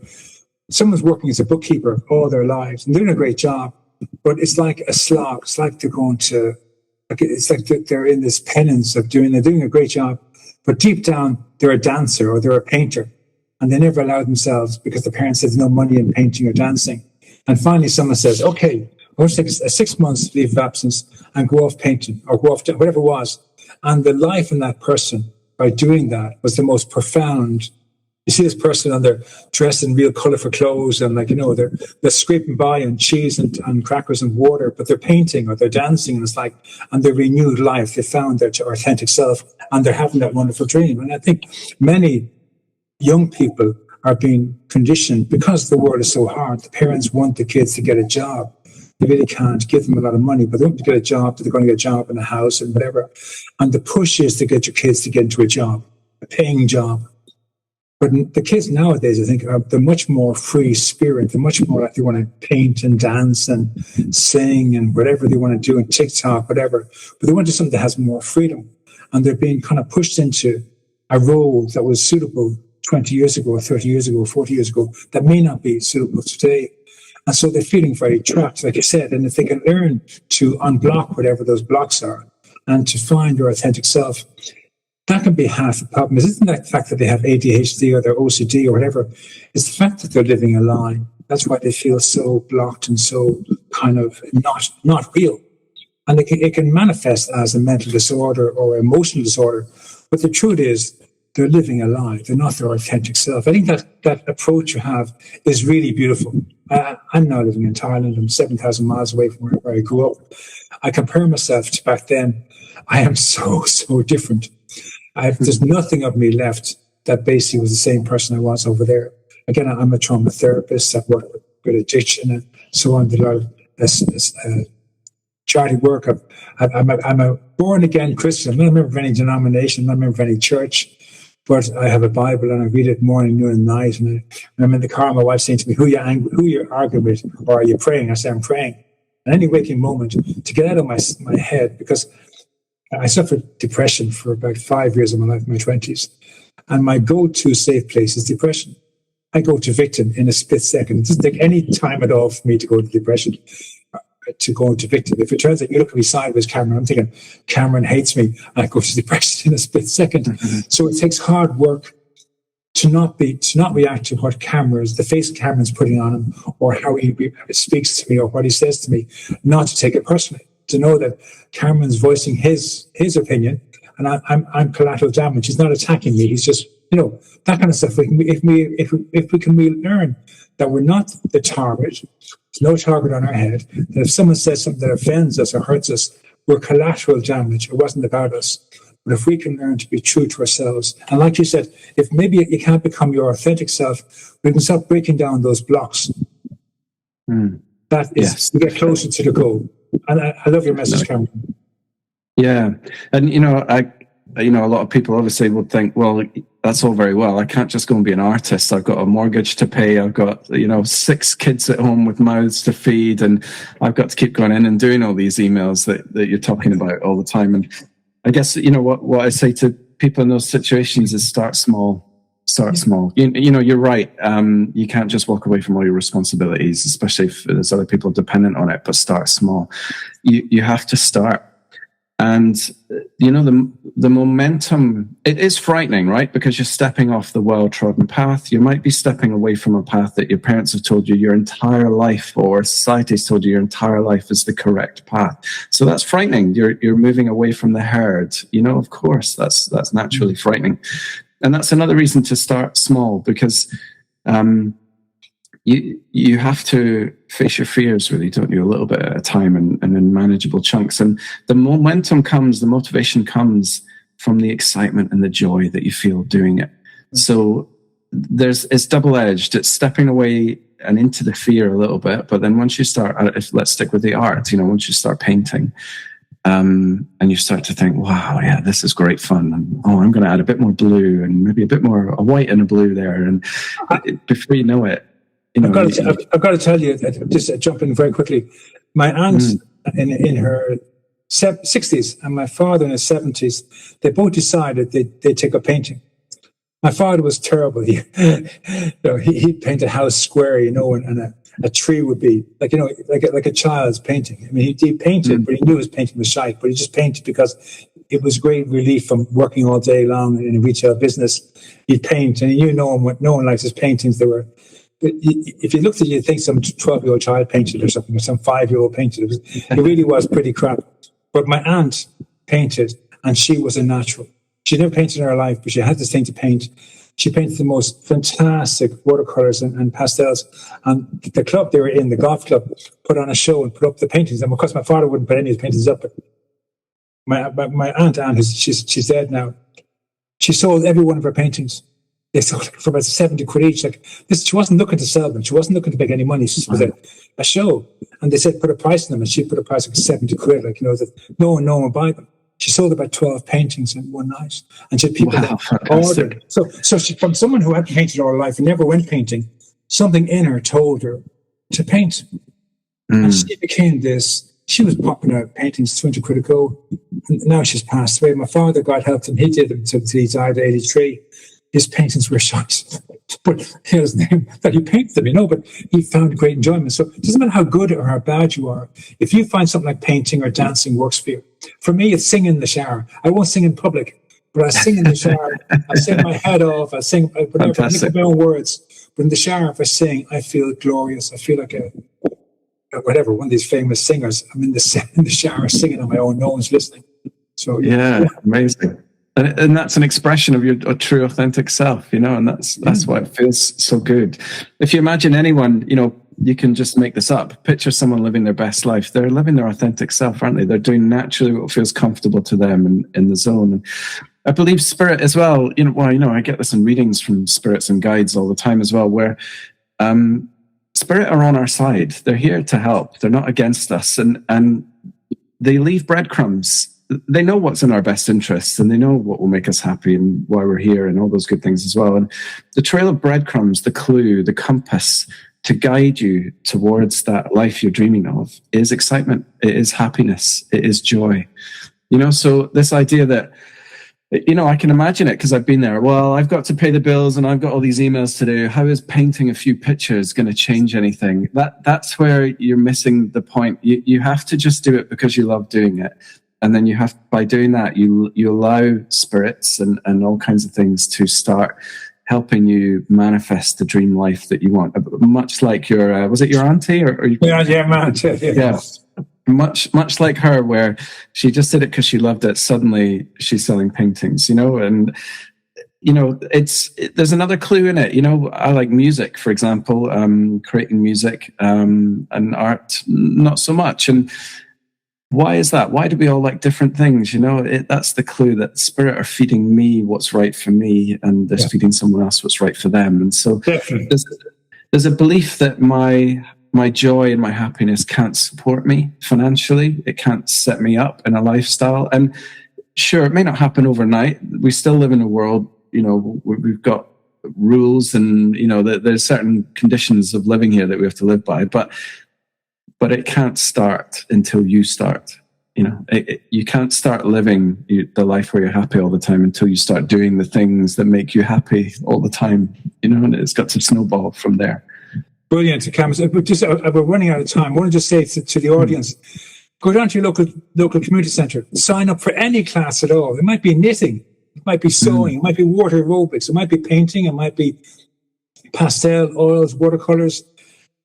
someone's working as a bookkeeper all their lives and doing a great job, but it's like a slog. It's like they're they're in this penance of they're doing a great job, but deep down they're a dancer or they're a painter, and they never allow themselves, because the parents said there's no money in painting or dancing. And finally someone says, okay, I want to take a 6 months leave of absence and go off painting or go off to whatever it was. And the life in that person by doing that was the most profound. You see this person and they're dressed in real colourful clothes and they're scraping by on cheese and crackers and water, but they're painting or they're dancing and and they're renewed life. They found their authentic self and they're having that wonderful dream. And I think many young people are being conditioned because the world is so hard. The parents want the kids to get a job. They really can't give them a lot of money, but they want to get a job, that they're going to get a job in a house and whatever. And the push is to get your kids to get into a job, a paying job. But the kids nowadays, I think, they're much more free spirit. They're much more like they want to paint and dance and sing and whatever they want to do, and TikTok, whatever. But they want to do something that has more freedom. And they're being kind of pushed into a role that was suitable 20 years ago, or 30 years ago, or 40 years ago, that may not be suitable today. And so they're feeling very trapped, like I said. And if they can learn to unblock whatever those blocks are and to find their authentic self, that can be half the problem. It isn't like the fact that they have ADHD or they're OCD or whatever. It's the fact that they're living a lie. That's why they feel so blocked and so kind of not real. And it can manifest as a mental disorder or emotional disorder. But the truth is, they're living a lie. They're not their authentic self. I think that approach you have is really beautiful. I'm now living in Thailand. I'm 7,000 miles away from where I grew up. I compare myself to back then. I am so different. There's nothing of me left that basically was the same person I was over there. Again, I'm a trauma therapist. I've worked with addiction and so on. Did a lot of charity work. I'm a born-again Christian. I'm not a member of any denomination. I'm not a member of any church. But I have a Bible and I read it morning, noon, and night. And I'm in the car, my wife's saying to me, who you arguing with? Or are you praying? I say, I'm praying. And any waking moment to get out of my head, because I suffered depression for about 5 years of my life, my 20s. And my go-to safe place is depression. I go to victim in a split second. It doesn't take any time at all for me to go to depression, to go into victim. If it turns out you look at me sideways, Cameron, I'm thinking, Cameron hates me. I go to depression in a split second. Mm-hmm. So it takes hard work to not react to what the face Cameron's putting on him, or how he speaks to me, or what he says to me, not to take it personally. To know that Cameron's voicing his opinion, and I'm collateral damage. He's not attacking me. He's just, that kind of stuff. If we can learn that we're not the target, there's no target on our head. That if someone says something that offends us or hurts us, we're collateral damage. It wasn't about us. But if we can learn to be true to ourselves, and like you said, if maybe you can't become your authentic self, we can start breaking down those blocks. That is to get closer to the goal. And I love your message, Cameron. Yeah. And, a lot of people obviously would think, well, that's all very well. I can't just go and be an artist. I've got a mortgage to pay. I've got, 6 kids at home with mouths to feed. And I've got to keep going in and doing all these emails that you're talking about all the time. And I guess, what I say to people in those situations is start small. Start small. You're right. You can't just walk away from all your responsibilities, especially if there's other people dependent on it, but start small. You have to start. And, the momentum, it is frightening, right? Because you're stepping off the well-trodden path. You might be stepping away from a path that your parents have told you your entire life, or society's told you your entire life is the correct path. So that's frightening. You're moving away from the herd. Of course, that's naturally frightening. And that's another reason to start small, because you have to face your fears, really, don't you, a little bit at a time and in manageable chunks. And the momentum comes, the motivation comes from the excitement and the joy that you feel doing it. So it's double-edged. It's stepping away and into the fear a little bit. But then once you start, let's stick with the art, once you start painting, and you start to think, wow, yeah, this is great fun. And, I'm going to add a bit more blue and maybe a bit more a white and a blue there. And before you know it, I've got to tell you, just jump in very quickly. My aunt in her 60s and my father in his 70s, they both decided they'd take up painting. My father was terrible. He'd paint a house square, and a tree would be like a child's painting. I mean, he painted, but he knew his painting was shite. But he just painted because it was great relief from working all day long in a retail business. He'd paint, and he knew no one liked his paintings. They were if you looked at it, you'd think some 12-year-old child painted or something, or some 5-year-old painted. It really was pretty crap. But my aunt painted, and she was a natural. She never painted in her life, but she had this thing to paint. She painted the most fantastic watercolors and pastels. And the club they were in, the golf club, put on a show and put up the paintings. And of course, my father wouldn't put any of his paintings up. But my aunt Anne, she's dead now, she sold every one of her paintings. They sold it for about 70 quid each. Like this, she wasn't looking to sell them. She wasn't looking to make any money. She just was a show. And they said put a price on them, and she put a price of 70 quid. Like, that no one would buy them. She sold about 12 paintings in one night, and she had people that ordered. So she, from someone who hadn't painted all her life and never went painting, something in her told her to paint, and she became this. She was popping out paintings 200 quid a go, and now she's passed away. My father, God helped him, he did them until he died at 83. His paintings were shite, but his name that he painted them, but he found great enjoyment. So it doesn't matter how good or how bad you are. If you find something like painting or dancing works for you. For me, it's singing in the shower. I won't sing in public, but I sing in the shower. I sing my head off. I sing whatever. I make up my own words. But in the shower, if I sing, I feel glorious. I feel like whatever, one of these famous singers. I'm in the shower singing on my own. No one's listening. So yeah. Amazing. And that's an expression of your true, authentic self, and that's why it feels so good. If you imagine anyone, you can just make this up. Picture someone living their best life. They're living their authentic self, aren't they? They're doing naturally what feels comfortable to them in the zone. And I believe spirit as well. I get this in readings from spirits and guides all the time as well, where spirit are on our side. They're here to help. They're not against us, and they leave breadcrumbs. They know what's in our best interests, and they know what will make us happy and why we're here and all those good things as well. And the trail of breadcrumbs, the clue, the compass to guide you towards that life you're dreaming of is excitement. It is happiness. It is joy. So this idea that, I can imagine it because I've been there. Well, I've got to pay the bills and I've got all these emails to do. How is painting a few pictures going to change anything? That's where you're missing the point. You have to just do it because you love doing it. And then by doing that, you allow spirits and all kinds of things to start helping you manifest the dream life that you want. Much like your, was it your auntie? Yeah, my auntie. Yeah. Much like her, where she just did it because she loved it. Suddenly she's selling paintings, and there's another clue in it. I like music, for example, creating music, and art, not so much. And why is that? Why do we all like different things? That's the clue that spirit are feeding me what's right for me, and they're feeding someone else what's right for them. And so there's a belief that my joy and my happiness can't support me financially. It can't set me up in a lifestyle. And sure, it may not happen overnight. We still live in a world, we've got rules and, there's certain conditions of living here that we have to live by. But it can't start until you start. You can't start living the life where you're happy all the time until you start doing the things that make you happy all the time. And it's got to snowball from there. Brilliant, Cam. We're running out of time. I want to just say to the audience, go down to your local community centre, sign up for any class at all. It might be knitting, it might be sewing, it might be water aerobics, it might be painting, it might be pastel, oils, watercolours.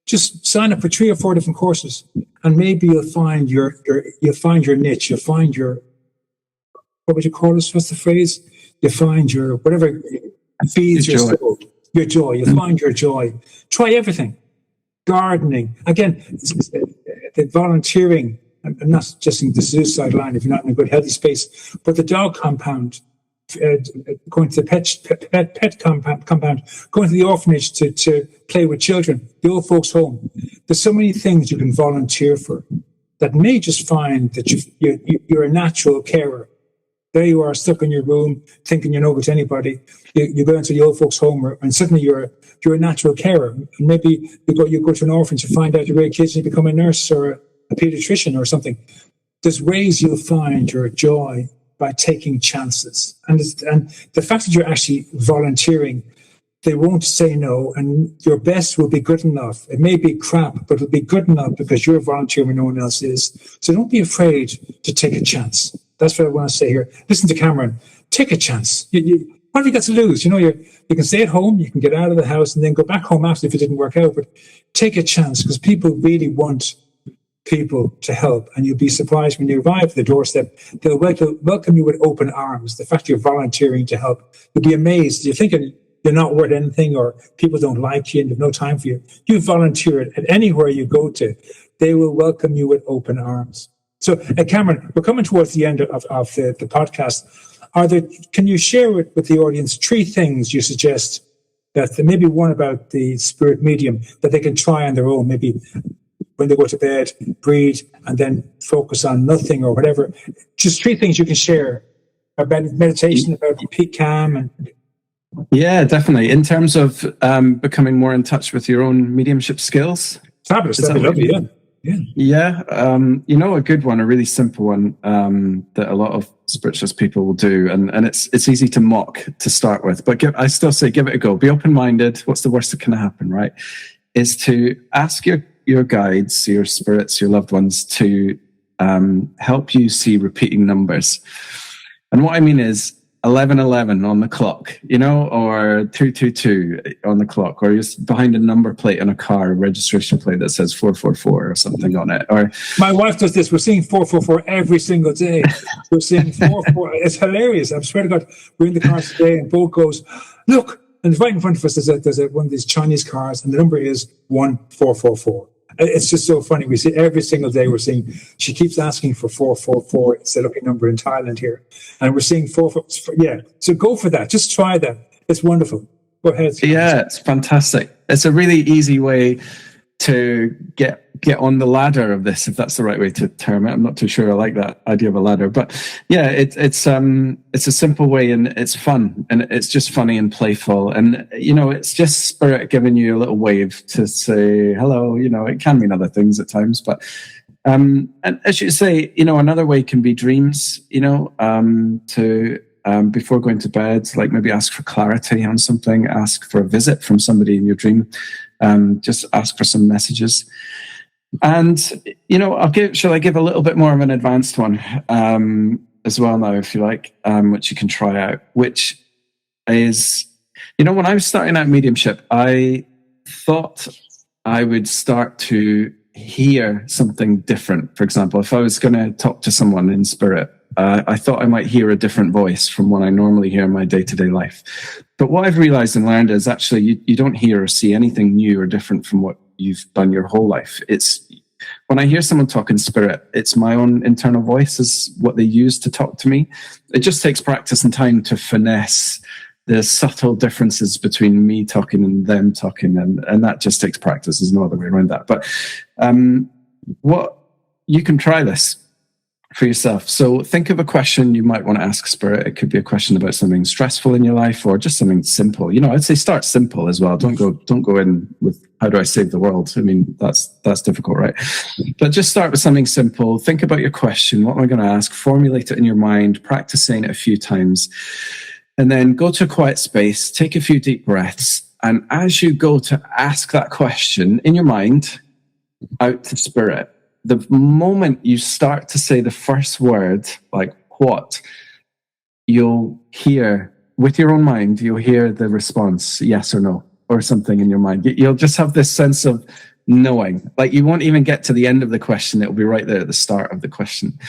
Just sign up for 3 or 4 different courses, and maybe you'll find your niche. You'll find your, what would you call this? What's the phrase? You find your whatever feeds your soul, your joy. You'll find your joy. Try everything. Gardening, again, the volunteering. I'm not just in the suicide line if you're not in a good healthy space, but the dog compound. Going to the pet compound, going to the orphanage to play with children, the old folks' home. There's so many things you can volunteer for that may just find that you're a natural carer. There you are, stuck in your room, thinking you're no good to anybody. You go into the old folks' home, and suddenly you're a natural carer. And maybe you go to an orphanage to find out your great kids and you become a nurse or a pediatrician or something. There's ways you'll find your joy by taking chances. And the fact that you're actually volunteering, they won't say no, and your best will be good enough. It may be crap, but it'll be good enough because you're volunteering when no one else is. So don't be afraid to take a chance. That's what I want to say here. Listen to Cameron. Take a chance. what have you got to lose? You can stay at home, you can get out of the house and then go back home after if it didn't work out, but take a chance because people really want people to help, and you'll be surprised when you arrive at the doorstep. They'll welcome you with open arms. The fact you're volunteering to help, you'll be amazed. You're thinking you're not worth anything or people don't like you and they've no time for you. You volunteer at anywhere you go to. They will welcome you with open arms. So, Cameron, we're coming towards the end of the podcast. Can you share with the audience 3 things you suggest that maybe one about the spirit medium that they can try on their own, maybe when they go to bed, breathe, and then focus on nothing or whatever? Just 3 things you can share about meditation, about peak calm. And yeah, definitely. In terms of becoming more in touch with your own mediumship skills. Fabulous. That'd be lovely, yeah. Yeah. A good one, a really simple one that a lot of spiritualist people will do, and it's easy to mock to start with, but I still say give it a go. Be open-minded. What's the worst that can happen, right? Is to ask your guides, your spirits, your loved ones to help you see repeating numbers. And what I mean is 1111 on the clock, or 222 on the clock, or you're behind a number plate on a car, a registration plate that says 444 or something on it. Or my wife does this. We're seeing 444 every single day. We're seeing 444. It's hilarious. I swear to God, we're in the car today and Bo goes, look, and right in front of us there's one of these Chinese cars and the number is 1444. It's just so funny. We see every single day she keeps asking for 444. It's a lucky number in Thailand here. And we're seeing 444. Yeah. So go for that. Just try that. It's wonderful. Go ahead. Yeah, it's fantastic. It's a really easy way to get on the ladder of this, if that's the right way to term it. I'm not too sure I like that idea of a ladder, but yeah, it's a simple way and it's fun and it's just funny and playful. And, it's just spirit giving you a little wave to say hello. It can mean other things at times, but, and as you say, another way can be dreams, before going to bed, like maybe ask for clarity on something, ask for a visit from somebody in your dream. Just ask for some messages. And, shall I give a little bit more of an advanced one as well now, if you like, which you can try out, which is, when I was starting out mediumship, I thought I would start to hear something different. For example, if I was going to talk to someone in spirit, I thought I might hear a different voice from what I normally hear in my day-to-day life. But what I've realized and learned is actually you don't hear or see anything new or different from what you've done your whole life. It's when I hear someone talk in spirit, it's my own internal voice is what they use to talk to me. It just takes practice and time to finesse the subtle differences between me talking and them talking. And that just takes practice. There's no other way around that. But you can try this for yourself. So think of a question you might want to ask spirit. It could be a question about something stressful in your life or just something simple. I'd say start simple as well. Don't go in with how do I save the world? I mean, that's difficult, right? But just start with something simple. Think about your question. What am I going to ask? Formulate it in your mind. Practice saying it a few times. And then go to a quiet space. Take a few deep breaths. And as you go to ask that question in your mind out to spirit, the moment you start to say the first word, like what, you'll hear with your own mind, you'll hear the response, yes or no, or something in your mind. You'll just have this sense of knowing, like you won't even get to the end of the question. It'll be right there at the start of the question.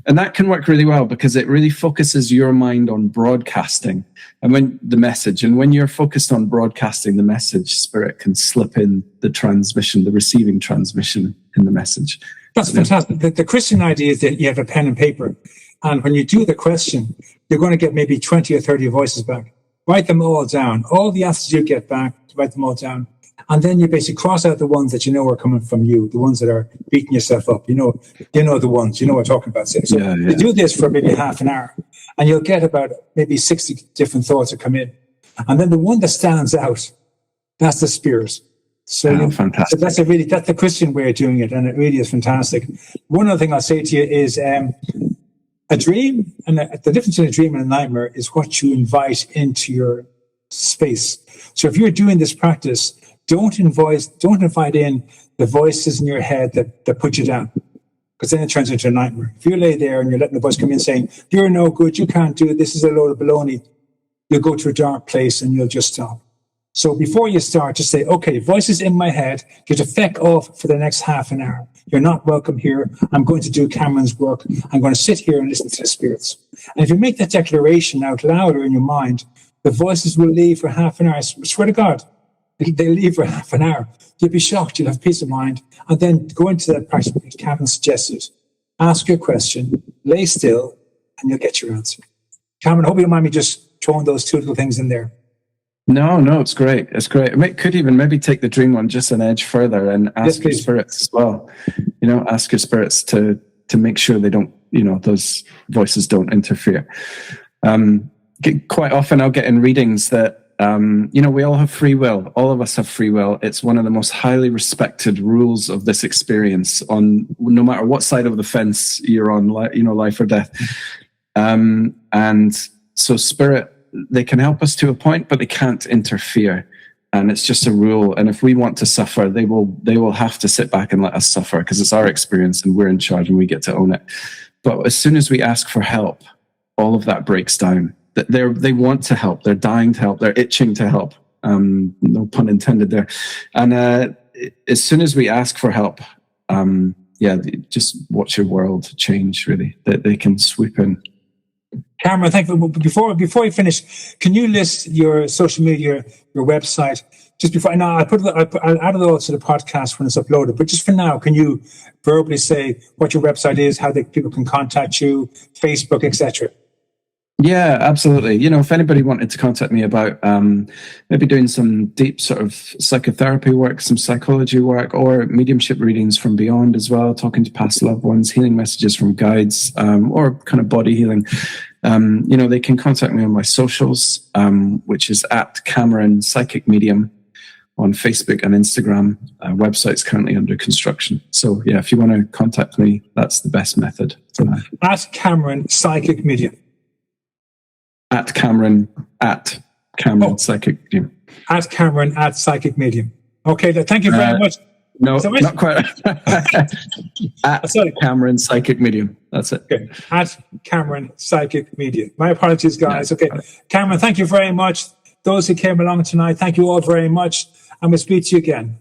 And that can work really well because it really focuses your mind on broadcasting and when you're focused on broadcasting the message, spirit can slip in the receiving transmission in the message. That's fantastic. The Christian idea is that you have a pen and paper, and when you do the question, you're going to get maybe 20 or 30 voices back. Write them all down. All the answers you get back, write them all down. And then you basically cross out the ones that you know are coming from you, the ones that are beating yourself up. You know the ones, what I'm talking about. So you do this for maybe half an hour, and you'll get about maybe 60 different thoughts that come in. And then the one that stands out, that's the spirit. So, fantastic. So that's the Christian way of doing it, and it really is fantastic. One other thing I'll say to you is a dream, and the difference between a dream and a nightmare is what you invite into your space. So if you're doing this practice, don't invite in the voices in your head that put you down, because then it turns into a nightmare. If you lay there and you're letting the voice come in saying, you're no good, you can't do it, this is a load of baloney, you'll go to a dark place and you'll just stop. So before you start, just say, okay, voices in my head, get a feck off for the next half an hour. You're not welcome here. I'm going to do Cameron's work. I'm going to sit here and listen to the spirits. And if you make that declaration out louder in your mind, the voices will leave for half an hour. I swear to God, they'll leave for half an hour. You'll be shocked. You'll have peace of mind. And then go into that practice that Cameron suggested. Ask your question, lay still, and you'll get your answer. Cameron, I hope you don't mind me just throwing those two little things in there. No, it's great. It's great. Could even maybe take the dream one just an edge further and ask your spirits as well. Ask your spirits to make sure they don't, those voices don't interfere. Quite often I'll get in readings that, we all have free will. All of us have free will. It's one of the most highly respected rules of this experience on no matter what side of the fence you're on, life or death. And so spirit, they can help us to a point, but they can't interfere. And it's just a rule. And if we want to suffer, they will have to sit back and let us suffer because it's our experience and we're in charge and we get to own it. But as soon as we ask for help, all of that breaks down. They want to help. They're dying to help. They're itching to help. No pun intended there. And as soon as we ask for help, just watch your world change, really. They can swoop in. Cameron, thank you. Before we finish, can you list your social media, your website? Just before, now I'll add it all to the podcast when it's uploaded. But just for now, can you verbally say what your website is, how people can contact you, Facebook, etc.? Yeah, absolutely. If anybody wanted to contact me about maybe doing some deep sort of psychotherapy work, some psychology work, or mediumship readings from beyond as well, talking to past loved ones, healing messages from guides, or kind of body healing, they can contact me on my socials, which is at Cameron Psychic Medium on Facebook and Instagram. Website's currently under construction. So yeah, if you want to contact me, that's the best method. At Cameron Psychic Medium. At Cameron Psychic Medium. At Cameron at Psychic Medium. Okay, thank you very much. No, not quite. At Cameron Psychic Medium. That's it. Okay. At Cameron Psychic Medium. My apologies, guys. Okay. Cameron, thank you very much. Those who came along tonight, thank you all very much. And we'll speak to you again.